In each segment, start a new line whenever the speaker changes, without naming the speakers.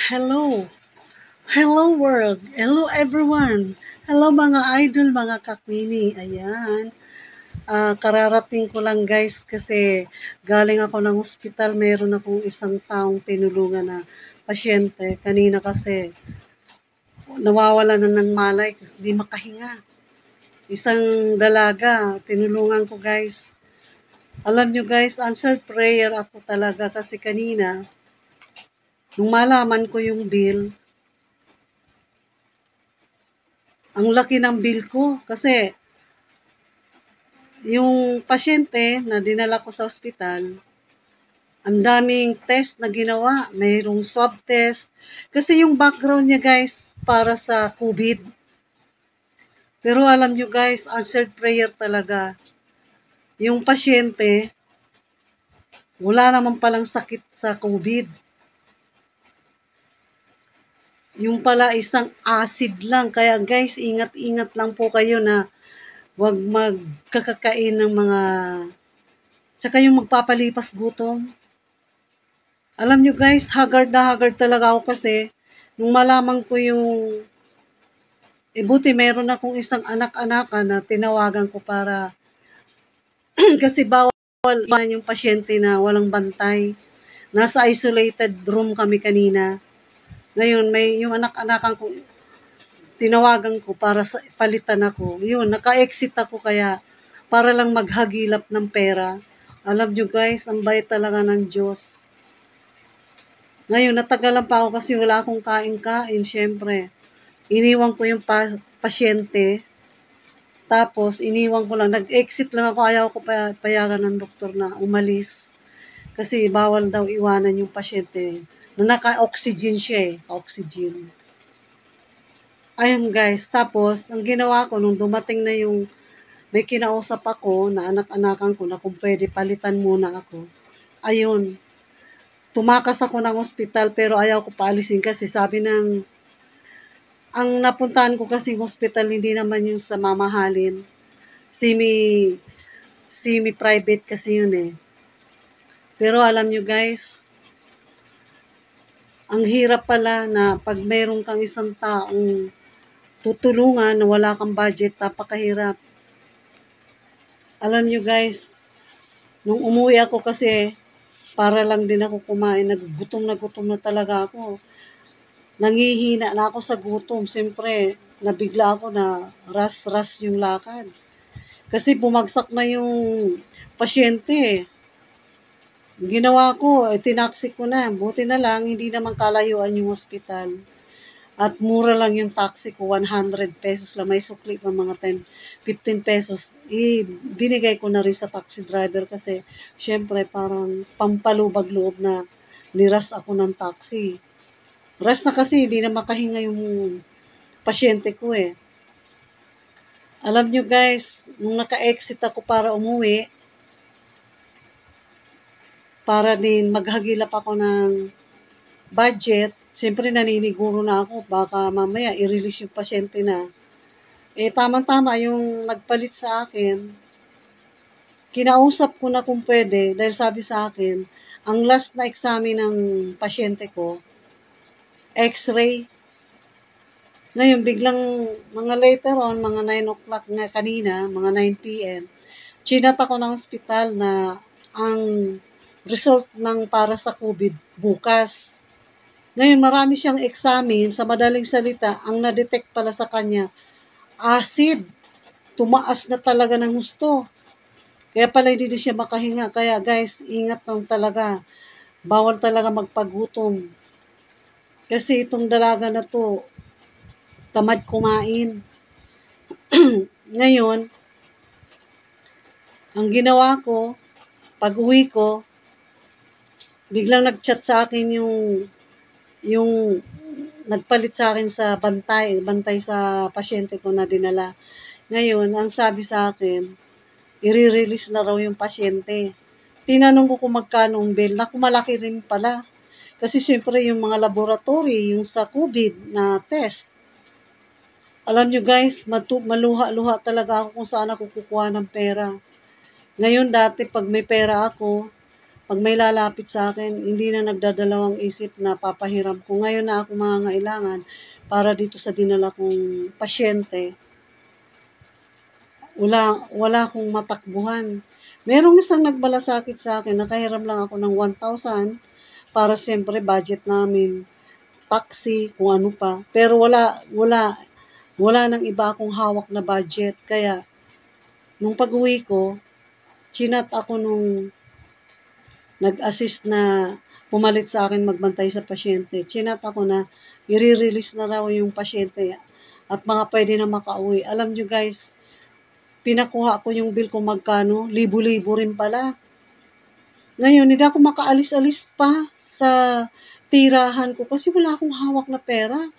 Hello! Hello world! Hello everyone! Hello mga idol, mga kakwini. Ayan. Kararating ko lang guys kasi galing ako ng ospital. Meron akong isang taong tinulungan na pasyente. Kanina kasi nawawala na ng malay kasi di makahinga. Isang dalaga, tinulungan ko guys. Alam nyo guys, answered prayer ako talaga kasi kanina, nung malaman ko yung bill, ang laki ng bill ko kasi yung pasyente na dinala ko sa ospital, ang daming test na ginawa. Mayroong swab test. Kasi yung background niya guys, para sa COVID. Pero alam nyo guys, answered prayer talaga. Yung pasyente, wala naman palang sakit sa COVID. Yung pala isang acid lang. Kaya guys, ingat-ingat lang po kayo na huwag magkakakain ng mga, tsaka yung magpapalipas gutom. Alam nyo guys, haggard na haggard talaga ako kasi nung malaman ko yung, buti meron akong isang anak-anakan na tinawagan ko para, kasi bawal yung pasyente na walang bantay. Nasa isolated room kami kanina. Ngayon, may yung anak-anakan ko, tinawagan ko para palitan ako. Yun, naka-exit ako kaya para lang maghagilap ng pera. Alam nyo guys, ang bait talaga ng Diyos. Ngayon, natagalan pa ako kasi wala akong kain-kain, syempre. Iniwan ko yung pasyente. Tapos, iniwan ko lang. Nag-exit lang ako. Ayaw ko payagan ng doktor na umalis. Kasi bawal daw iwanan yung pasyente. Na naka-oxygen siya eh. Oxygen. Ayun guys, tapos ang ginawa ko nung dumating na yung may kinausap ako na anak-anakan ko na kung pwede palitan muna ako. Ayun, tumakas ako ng ospital pero ayaw ko paalisin kasi sabi ng, ang napuntahan ko kasi hospital hindi naman yung sa mamahalin. Semi-private kasi yun eh. Pero alam nyo guys, ang hirap pala na pag meron kang isang taong tutulungan na wala kang budget, napakahirap. Alam nyo guys, nung umuwi ako kasi, para lang din ako kumain, nagutom na talaga ako. Nangihina na ako sa gutom. Siyempre, nabigla ako na ras-ras yung lakad. Kasi bumagsak na yung pasyente. Ginawa ko, tinaksi ko na. Buti na lang, hindi naman kalayuan yung hospital. At mura lang yung taxi ko, 100 pesos lang. May sukli pa mga 10, 15 pesos. Binigay ko na rin sa taxi driver kasi syempre parang pampalubag-loob na niras ako ng taxi. Ras na kasi hindi na makahinga yung pasyente ko eh. Alam nyo guys, nung naka-exit ako para umuwi, para din maghagilap ako ng budget, siyempre naniniguro na ako, baka mamaya i-release yung pasyente na. Tama-tama yung nagpalit sa akin, kinausap ko na kung pwede, dahil sabi sa akin, ang last na examen ng pasyente ko, x-ray. Ngayon, biglang mga later on, mga 9 o'clock na kanina, mga 9 p.m., chinat ako ng hospital na ang result ng para sa COVID bukas. Ngayon, marami siyang examen. Sa madaling salita, ang na-detect pala sa kanya, acid. Tumaas na talaga ng husto. Kaya pala hindi siya makahinga. Kaya guys, ingat lang talaga. Bawal talaga magpagutom. Kasi itong dalaga na to, tamad kumain. Ngayon, ang ginawa ko, pag uwi ko, biglang nag-chat sa akin yung nagpalit sa akin sa bantay sa pasyente ko na dinala. Ngayon, ang sabi sa akin, i-release na raw yung pasyente. Tinanong ko kung magkano ang bill. Naku, malaki rin pala. Kasi siyempre yung mga laboratory, yung sa COVID na test. Alam nyo guys, maluha-luha talaga ako kung saan ako kukuha ng pera. Ngayon dati, pag may pera ako, Pag may lalapit sa akin, hindi na nagdadalawang isip na papahiram ko. Ngayon na ako mangangailangan para dito sa dinala kong pasyente, wala akong matakbuhan. Merong isang nagmalasakit sa akin, nakahiram lang ako ng 1,000 para siyempre budget namin, taxi, kung ano pa. Pero wala nang iba akong hawak na budget. Kaya, nung pag-uwi ko, chinat ako nung nag-assist na pumalit sa akin magbantay sa pasyente. Chinat ako na i-release na raw yung pasyente at mga pwede na makauwi. Alam nyo guys, pinakuha ko yung bill kung magkano, libo-libo rin pala. Ngayon, hindi ako makaalis-alis pa sa tirahan ko kasi wala akong hawak na pera.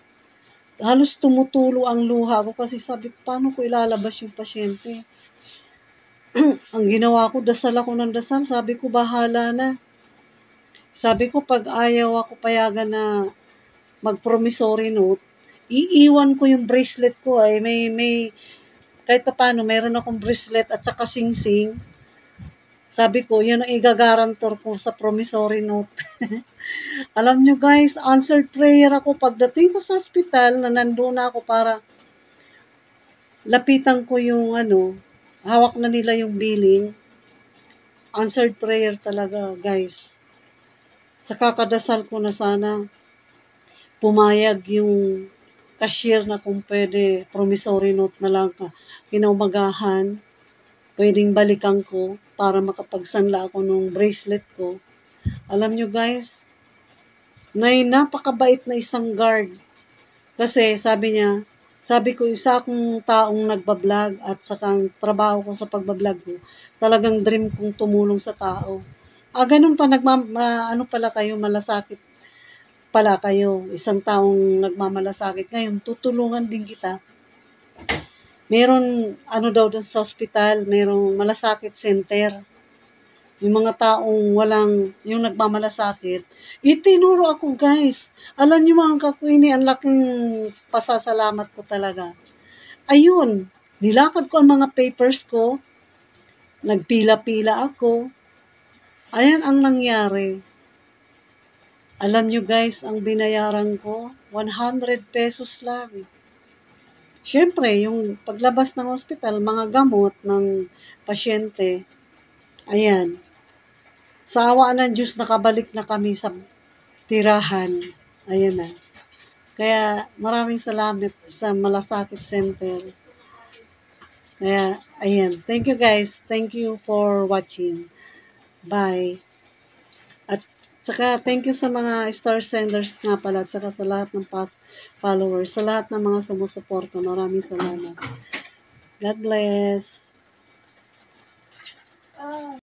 Halos tumutulo ang luha ko kasi sabi ko, paano ko ilalabas yung pasyente? Ang ginawa ko, dasal ako ng dasal. Sabi ko, bahala na. Sabi ko, pag ayaw ako payagan na mag-promissory note, iiwan ko yung bracelet ko. Kahit pa paano, mayroon akong bracelet at saka sing-sing. Sabi ko, yun ang igagarantor ko sa promissory note. Alam nyo guys, answered prayer ako. Pagdating ko sa hospital, na nandun ako para lapitan ko yung hawak na nila yung billing. Answered prayer talaga, guys. Sa kakadasal ko na sana, pumayag yung cashier na kung pwede, promissory note na lang kinaumagahan, pwedeng balikan ko para makapagsanla ako ng bracelet ko. Alam nyo guys, may napakabait na isang guard. Kasi sabi ko, isa akong taong nagbablog at saka trabaho ko sa pagbablog ko, talagang dream kong tumulong sa tao. Ganun pa, pala kayo, malasakit pala kayo, isang taong nagmamalasakit. Ngayon, tutulungan din kita. Meron, daw doon sa hospital, merong malasakit center. Yung mga taong yung nagmamalasakit, itinuro ako guys. Alam niyo mga kakwini, ang laking pasasalamat ko talaga. Ayun, nilakad ko ang mga papers ko, nagpila-pila ako. Ayan ang nangyari. Alam niyo guys, ang binayaran ko, 100 pesos lang. Siyempre, yung paglabas ng hospital, mga gamot ng pasyente, ayan. Sa awa ng Diyos, nakabalik na kami sa tirahan. Ayan na. Kaya maraming salamat sa Malasakit Center. Kaya, ayan. Thank you guys. Thank you for watching. Bye. At saka, thank you sa mga star senders nga pala. At saka sa lahat ng past followers. Sa lahat ng mga sumusuporta. Maraming salamat. God bless.